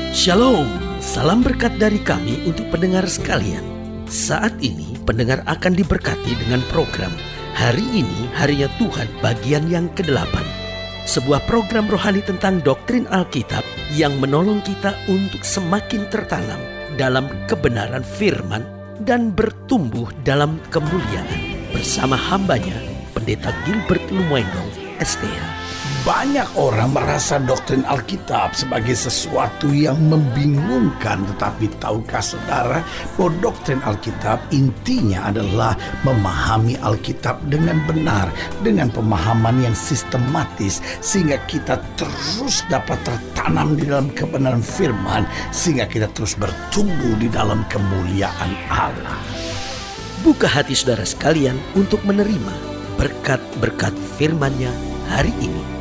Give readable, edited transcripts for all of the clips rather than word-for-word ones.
Shalom, salam berkat dari kami untuk pendengar sekalian. Saat ini pendengar akan diberkati dengan program Hari Ini Harinya Tuhan bagian yang ke-8. Sebuah program rohani tentang doktrin Alkitab yang menolong kita untuk semakin tertanam dalam kebenaran firman dan bertumbuh dalam kemuliaan. Bersama hambanya, Pendeta Gilbert Lumoindong, STH. Banyak orang merasa doktrin Alkitab sebagai sesuatu yang membingungkan. Tetapi tahukah saudara bahwa doktrin Alkitab intinya adalah memahami Alkitab dengan benar, dengan pemahaman yang sistematis, sehingga kita terus dapat tertanam di dalam kebenaran firman, sehingga kita terus bertumbuh di dalam kemuliaan Allah. Buka hati saudara sekalian untuk menerima berkat-berkat firman-Nya hari ini.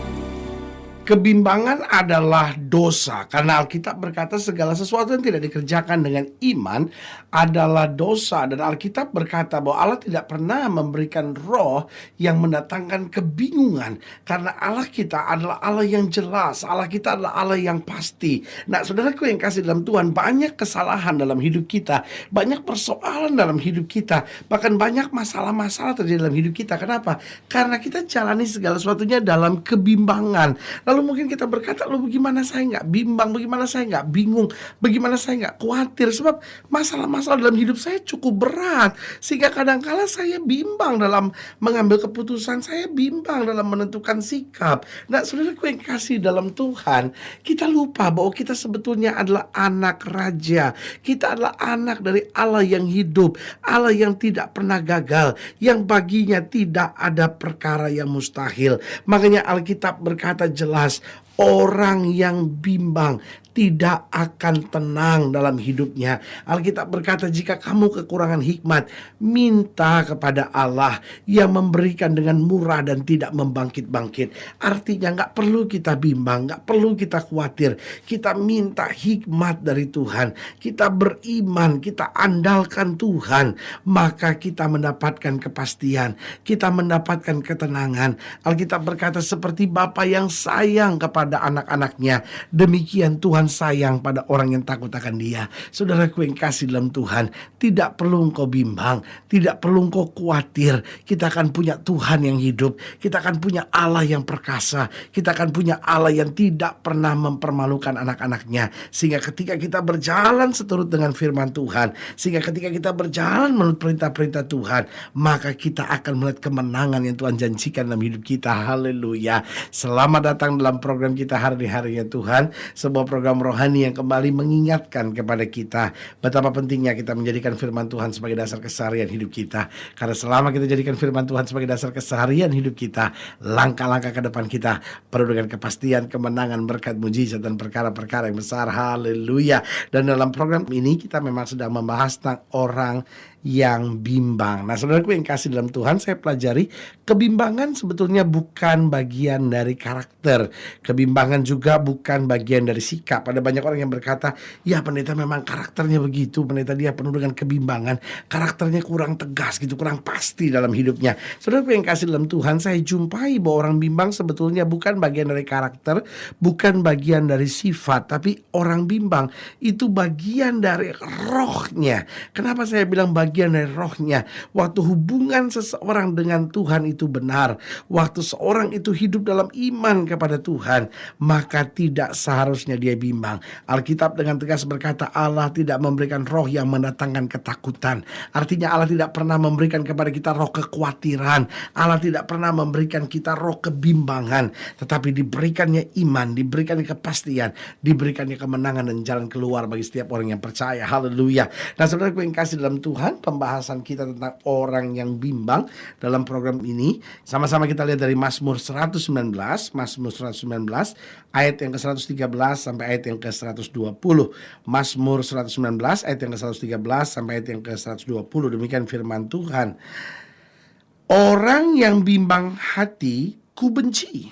Kebimbangan adalah dosa, karena Alkitab berkata segala sesuatu yang tidak dikerjakan dengan iman adalah dosa. Dan Alkitab berkata bahwa Allah tidak pernah memberikan roh yang mendatangkan kebingungan, karena Allah kita adalah Allah yang jelas, Allah kita adalah Allah yang pasti. Nah, saudaraku yang kasih dalam Tuhan, banyak kesalahan dalam hidup kita, banyak persoalan dalam hidup kita, bahkan banyak masalah-masalah terjadi dalam hidup kita. Kenapa? Karena kita jalani segala sesuatunya dalam kebimbangan. Lalu mungkin kita berkata, lalu bagaimana saya nggak bimbang, bagaimana saya nggak bingung, bagaimana saya nggak khawatir. Sebab masalah-masalah dalam hidup saya cukup berat, sehingga kadang-kala saya bimbang dalam mengambil keputusan, saya bimbang dalam menentukan sikap. Nah, saudaraku yang kasih dalam Tuhan, kita lupa bahwa kita sebetulnya adalah anak raja. Kita adalah anak dari Allah yang hidup, Allah yang tidak pernah gagal, yang baginya tidak ada perkara yang mustahil. Makanya Alkitab berkata jelas, orang yang bimbang tidak akan tenang dalam hidupnya. Alkitab berkata, jika kamu kekurangan hikmat, minta kepada Allah yang memberikan dengan murah dan tidak membangkit-bangkit. Artinya gak perlu kita bimbang, gak perlu kita khawatir. Kita minta hikmat dari Tuhan, kita beriman, kita andalkan Tuhan, maka kita mendapatkan kepastian, kita mendapatkan ketenangan. Alkitab berkata, seperti Bapa yang sayang kepada anak-anaknya, demikian Tuhan sayang pada orang yang takut akan Dia. Saudaraku yang kasih dalam Tuhan, tidak perlu engkau bimbang, tidak perlu engkau khawatir. Kita akan punya Tuhan yang hidup, kita akan punya Allah yang perkasa, kita akan punya Allah yang tidak pernah mempermalukan anak-anaknya. Sehingga ketika kita berjalan seturut dengan firman Tuhan, sehingga ketika kita berjalan menurut perintah-perintah Tuhan, maka kita akan melihat kemenangan yang Tuhan janjikan dalam hidup kita. Haleluya. Selamat datang dalam program kita Hari-Harinya Tuhan, sebuah program rohani yang kembali mengingatkan kepada kita betapa pentingnya kita menjadikan firman Tuhan sebagai dasar keseharian hidup kita. Karena selama kita jadikan firman Tuhan sebagai dasar keseharian hidup kita, langkah-langkah ke depan kita penuh dengan kepastian, kemenangan, berkat, mujizat, dan perkara-perkara yang besar. Haleluya. Dan dalam program ini kita memang sedang membahas tentang orang yang bimbang. Nah, saudaraku yang kasih dalam Tuhan, saya pelajari kebimbangan sebetulnya bukan bagian dari karakter. Kebimbangan juga bukan bagian dari sikap. Ada banyak orang yang berkata, ya pendeta memang karakternya begitu, pendeta dia penuh dengan kebimbangan, karakternya kurang tegas gitu, kurang pasti dalam hidupnya. Saudaraku yang kasih dalam Tuhan, saya jumpai bahwa orang bimbang sebetulnya bukan bagian dari karakter, bukan bagian dari sifat, tapi orang bimbang itu bagian dari rohnya. Kenapa saya bilang bagian dari rohnya? Waktu hubungan seseorang dengan Tuhan itu benar, waktu seorang itu hidup dalam iman kepada Tuhan, maka tidak seharusnya dia bimbang. Alkitab dengan tegas berkata, Allah tidak memberikan roh yang mendatangkan ketakutan. Artinya Allah tidak pernah memberikan kepada kita roh kekhawatiran, Allah tidak pernah memberikan kita roh kebimbangan, tetapi diberikannya iman, diberikannya kepastian, diberikannya kemenangan dan jalan keluar bagi setiap orang yang percaya. Haleluya. Nah, saudaraku yang kasih dalam Tuhan, pembahasan kita tentang orang yang bimbang dalam program ini, sama-sama kita lihat dari Mazmur 119, Mazmur 119 ayat yang ke-113 sampai ayat yang ke-120. Mazmur 119 ayat yang ke-113 sampai ayat yang ke-120. Demikian firman Tuhan. Orang yang bimbang hati ku benci,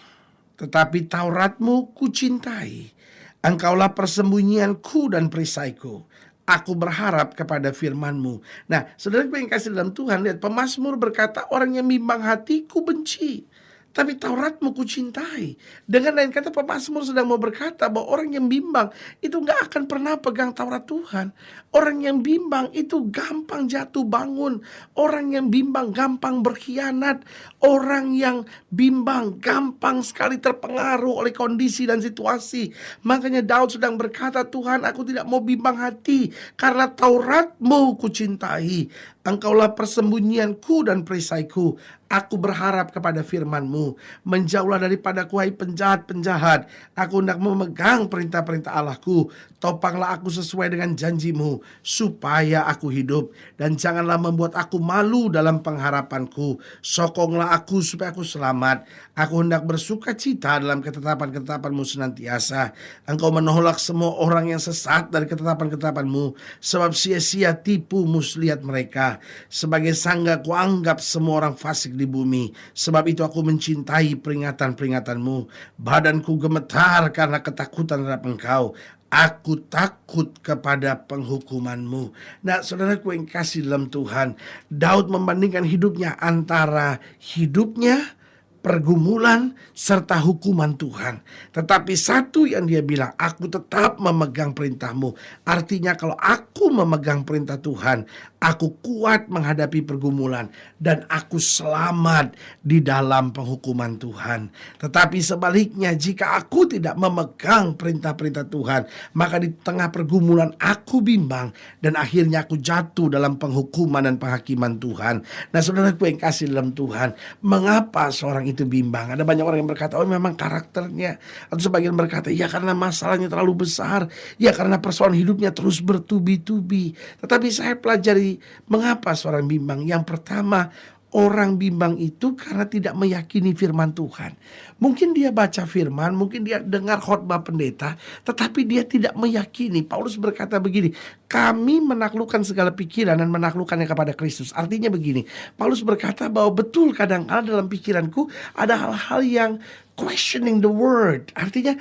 tetapi Tauratmu ku cintai. Engkaulah persembunyianku dan perisaiku. Aku berharap kepada firman-Mu. Nah, saudara yang kasih dalam Tuhan, lihat pemazmur berkata, orang yang bimbang hati ku benci, tapi Tauratmu kucintai. Dengan lain kata, pemazmur sedang mau berkata bahwa orang yang bimbang itu nggak akan pernah pegang Taurat Tuhan. Orang yang bimbang itu gampang jatuh bangun. Orang yang bimbang gampang berkhianat. Orang yang bimbang gampang sekali terpengaruh oleh kondisi dan situasi. Makanya Daud sedang berkata, Tuhan, aku tidak mau bimbang hati, karena Taurat-Mu kucintai. Engkaulah persembunyianku dan perisaiku. Aku berharap kepada firman-Mu. Menjauhlah daripadaku, hai penjahat-penjahat. Aku hendak memegang perintah-perintah Allahku. Topanglah aku sesuai dengan janji-Mu, supaya aku hidup. Dan janganlah membuat aku malu dalam pengharapanku. Sokonglah aku supaya aku selamat. Aku hendak bersuka cita dalam ketetapan-ketetapan-Mu senantiasa. Engkau menolak semua orang yang sesat dari ketetapan-ketetapan-Mu, sebab sia-sia tipu muslihat mereka. Sebagai sangga kuanggap semua orang fasik di bumi. Sebab itu aku mencintai peringatan-peringatan-Mu. Badanku gemetar karena ketakutan terhadap Engkau. Aku takut kepada penghukuman-Mu. Nah, saudaraku yang kasih dalam Tuhan, Daud membandingkan hidupnya antara hidupnya, pergumulan, serta hukuman Tuhan. Tetapi satu yang dia bilang, aku tetap memegang perintah-Mu. Artinya kalau aku memegang perintah Tuhan, aku kuat menghadapi pergumulan, dan aku selamat di dalam penghukuman Tuhan. Tetapi sebaliknya, jika aku tidak memegang perintah-perintah Tuhan, maka di tengah pergumulan aku bimbang, dan akhirnya aku jatuh dalam penghukuman dan penghakiman Tuhan. Nah, saudaraku yang kasih dalam Tuhan, mengapa seorang itu bimbang? Ada banyak orang yang berkata, oh memang karakternya. Atau sebagian berkata, ya karena masalahnya terlalu besar, ya karena persoalan hidupnya terus bertubi-tubi. Tetapi saya pelajari mengapa seorang bimbang. Yang pertama, orang bimbang itu karena tidak meyakini firman Tuhan. Mungkin dia baca firman, mungkin dia dengar khotbah pendeta, tetapi dia tidak meyakini. Paulus berkata begini, kami menaklukkan segala pikiran dan menaklukkannya kepada Kristus. Artinya begini, Paulus berkata bahwa betul kadang-kadang dalam pikiranku ada hal-hal yang questioning the word, artinya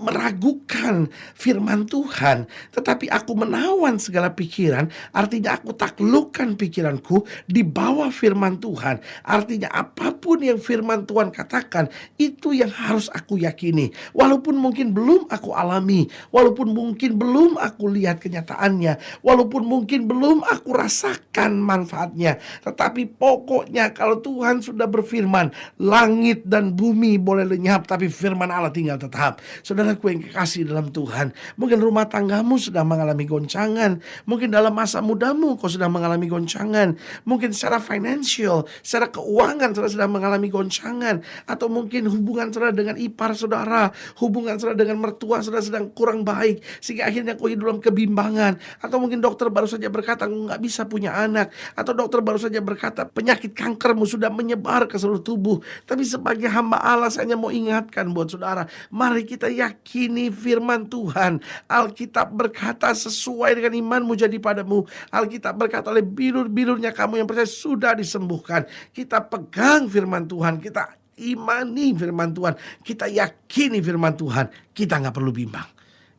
meragukan firman Tuhan. Tetapi aku menawan segala pikiran, artinya aku taklukkan pikiranku di bawah firman Tuhan. Artinya apapun yang firman Tuhan katakan, itu yang harus aku yakini. Walaupun mungkin belum aku alami, walaupun mungkin belum aku lihat kenyataannya, walaupun mungkin belum aku rasakan manfaatnya. Tetapi pokoknya kalau Tuhan sudah berfirman, langit dan bumi boleh lenyap, tapi firman Allah tinggal tetap. Saudaraku yang kekasih dalam Tuhan, mungkin rumah tanggamu sedang mengalami goncangan, mungkin dalam masa mudamu kau sedang mengalami goncangan, mungkin secara financial, secara keuangan saudara sedang mengalami goncangan, atau mungkin hubungan saudara dengan ipar saudara, hubungan saudara dengan mertua saudara sedang kurang baik, sehingga akhirnya kau hidup dalam kebimbangan. Atau mungkin dokter baru saja berkata nggak bisa punya anak, atau dokter baru saja berkata penyakit kankermu sudah menyebar ke seluruh tubuh. Tapi sebagai hamba Allah, saya hanya mau ingatkan buat saudara, mari kita yakini firman Tuhan. Alkitab berkata sesuai dengan imanmu jadi padamu. Alkitab berkata oleh bilur-bilurnya kamu yang percaya sudah disembuhkan. Kita pegang firman Tuhan, kita imani firman Tuhan, kita yakini firman Tuhan, kita gak perlu bimbang.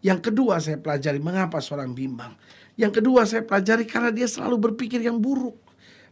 Yang kedua saya pelajari mengapa seorang bimbang. Yang kedua saya pelajari karena dia selalu berpikir yang buruk.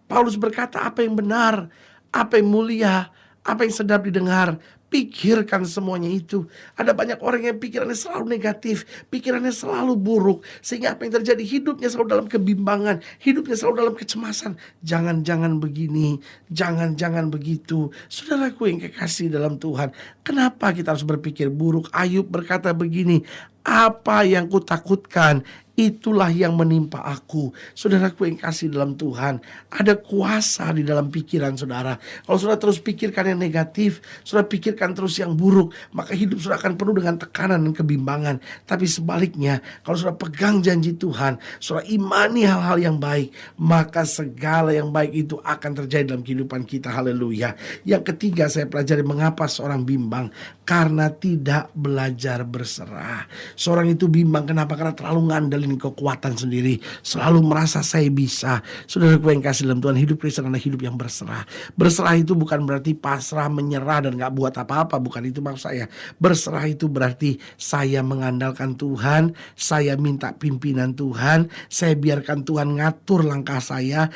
Paulus berkata apa yang benar, apa yang mulia, apa yang sedap didengar, pikirkan semuanya itu. Ada banyak orang yang pikirannya selalu negatif, pikirannya selalu buruk, sehingga apa yang terjadi, hidupnya selalu dalam kebimbangan, hidupnya selalu dalam kecemasan. Jangan-jangan begini, jangan-jangan begitu. Saudaraku yang kekasih dalam Tuhan, kenapa kita harus berpikir buruk? Ayub berkata begini, apa yang kutakutkan, itulah yang menimpa aku. Saudaraku yang kasih dalam Tuhan, ada kuasa di dalam pikiran saudara. Kalau saudara terus pikirkan yang negatif, saudara pikirkan terus yang buruk, maka hidup saudara akan penuh dengan tekanan dan kebimbangan. Tapi sebaliknya, kalau saudara pegang janji Tuhan, saudara imani hal-hal yang baik, maka segala yang baik itu akan terjadi dalam kehidupan kita. Haleluya. Yang ketiga saya pelajari mengapa seorang bimbang, karena tidak belajar berserah. Seorang itu bimbang, kenapa? Karena terlalu ngandel ngandelin kekuatan sendiri, selalu merasa saya bisa. Saudaraku yang kasih dalam Tuhan, hidup Kristen adalah hidup yang berserah. Berserah itu bukan berarti pasrah, menyerah, dan gak buat apa-apa. Bukan itu maksud saya. Berserah itu berarti saya mengandalkan Tuhan, saya minta pimpinan Tuhan, saya biarkan Tuhan ngatur langkah saya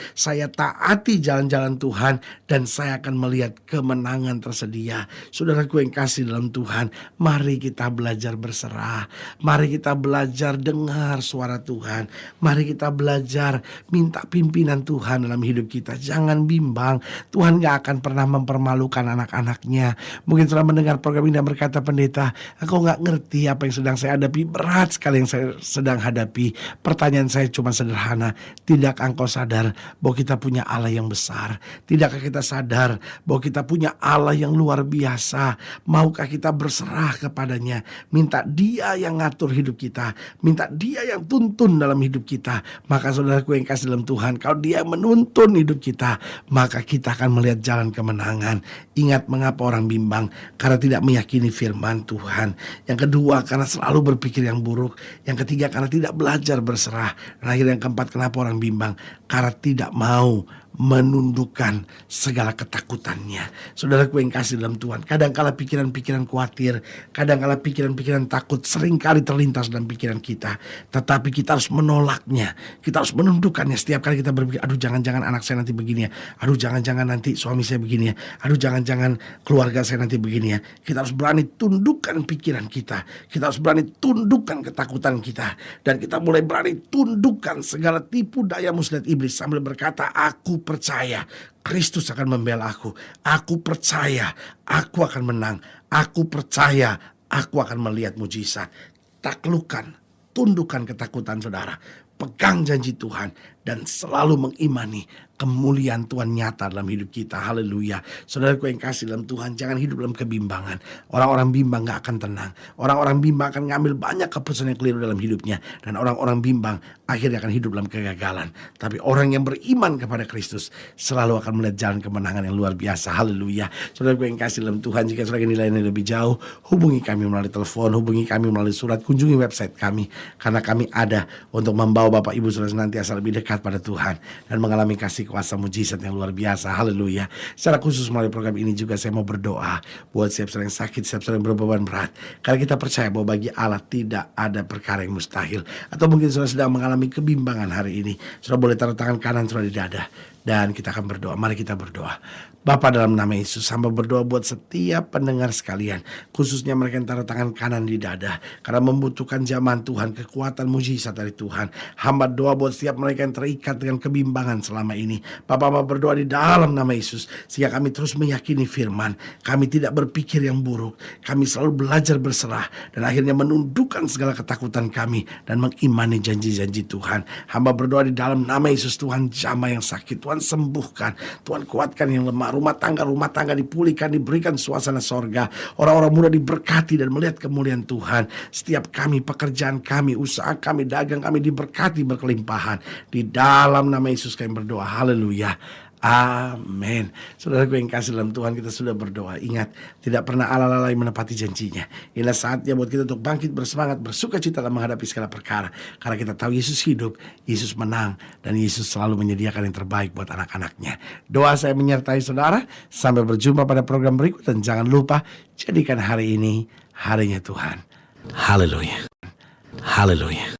taati jalan-jalan Tuhan, dan saya akan melihat kemenangan tersedia. Saudaraku yang kasih dalam Tuhan, mari kita belajar berserah. Mari kita belajar dengar suara Tuhan. Mari kita belajar minta pimpinan Tuhan dalam hidup kita. Jangan bimbang. Tuhan gak akan pernah mempermalukan anak-anaknya. Mungkin setelah mendengar program ini dan berkata, pendeta, aku gak ngerti apa yang sedang saya hadapi. Berat sekali yang saya sedang hadapi. Pertanyaan saya cuma sederhana. Tidakkah engkau sadar bahwa kita punya Allah yang besar? Tidakkah kita sadar bahwa kita punya Allah yang luar biasa? Maukah kita berserah kepadanya? Minta Dia yang ngatur hidup kita, minta Dia yang tuntun dalam hidup kita. Maka saudaraku yang kasih dalam Tuhan, kalau Dia menuntun hidup kita, maka kita akan melihat jalan kemenangan. Ingat mengapa orang bimbang? Karena tidak meyakini firman Tuhan. Yang kedua, karena selalu berpikir yang buruk. Yang ketiga, karena tidak belajar berserah. Dan akhirnya yang keempat, kenapa orang bimbang? Karena tidak mau menundukkan segala ketakutannya. Saudaraku yang kasih dalam Tuhan, kadangkala pikiran-pikiran khawatir, kadangkala pikiran-pikiran takut seringkali terlintas dalam pikiran kita. Tetapi kita harus menolaknya, kita harus menundukkannya. Setiap kali kita berpikir, aduh jangan-jangan anak saya nanti begini ya, aduh jangan-jangan nanti suami saya begini ya, aduh jangan-jangan keluarga saya nanti begini ya. Kita harus berani tundukkan pikiran kita, kita harus berani tundukkan ketakutan kita, dan kita mulai berani tundukkan segala tipu daya muslihat iblis sambil berkata, aku percaya Kristus akan membela aku. Aku percaya aku akan menang. Aku percaya aku akan melihat mujizat. Taklukkan, tundukkan ketakutan saudara. Pegang janji Tuhan dan selalu mengimani kemuliaan Tuhan nyata dalam hidup kita. Haleluya. Saudaraku yang kasih dalam Tuhan, jangan hidup dalam kebimbangan. Orang-orang bimbang gak akan tenang. Orang-orang bimbang akan ngambil banyak keputusan yang keliru dalam hidupnya. Dan orang-orang bimbang akhirnya akan hidup dalam kegagalan. Tapi orang yang beriman kepada Kristus selalu akan melihat jalan kemenangan yang luar biasa. Haleluya. Saudaraku yang kasih dalam Tuhan, jika saudara nilainya lebih jauh, hubungi kami melalui telepon, hubungi kami melalui surat, kunjungi website kami. Karena kami ada untuk membawa Bapak Ibu saudara senantiasa lebih dekat pada Tuhan dan mengalami kasih kuasa mujizat yang luar biasa. Haleluya. Secara khusus melalui program ini juga saya mau berdoa buat siap saudara yang sakit, siap saudara yang berbeban berat. Karena kita percaya bahwa bagi Allah tidak ada perkara yang mustahil. Atau mungkin saudara sedang mengalami kebimbangan hari ini, saudara boleh taruh tangan kanan saudara di dada dan kita akan berdoa. Mari kita berdoa. Bapa, dalam nama Yesus, hamba berdoa buat setiap pendengar sekalian, khususnya mereka yang taruh tangan kanan di dada, karena membutuhkan zaman Tuhan, kekuatan mujizat dari Tuhan. Hamba doa buat setiap mereka yang terikat dengan kebimbangan selama ini. Bapa, hamba berdoa di dalam nama Yesus, sehingga kami terus meyakini firman. Kami tidak berpikir yang buruk, kami selalu belajar berserah, dan akhirnya menundukkan segala ketakutan kami, dan mengimani janji-janji Tuhan. Hamba berdoa di dalam nama Yesus, Tuhan jamah yang sakit, Tuhan sembuhkan, Tuhan kuatkan yang lemah. Rumah tangga dipulihkan, diberikan suasana sorga. Orang-orang muda diberkati dan melihat kemuliaan Tuhan. Setiap kami, pekerjaan kami, usaha kami, dagang kami diberkati berkelimpahan. Di dalam nama Yesus kami berdoa. Haleluya. Amin. Saudaraku yang kasih dalam Tuhan, kita sudah berdoa. Ingat, tidak pernah Allah lalai menepati janjinya. Inilah saatnya buat kita untuk bangkit bersemangat, bersuka cita dalam menghadapi segala perkara. Karena kita tahu Yesus hidup, Yesus menang, dan Yesus selalu menyediakan yang terbaik buat anak-anaknya. Doa saya menyertai saudara. Sampai berjumpa pada program berikut. Dan jangan lupa, jadikan hari ini harinya Tuhan. Haleluya. Haleluya.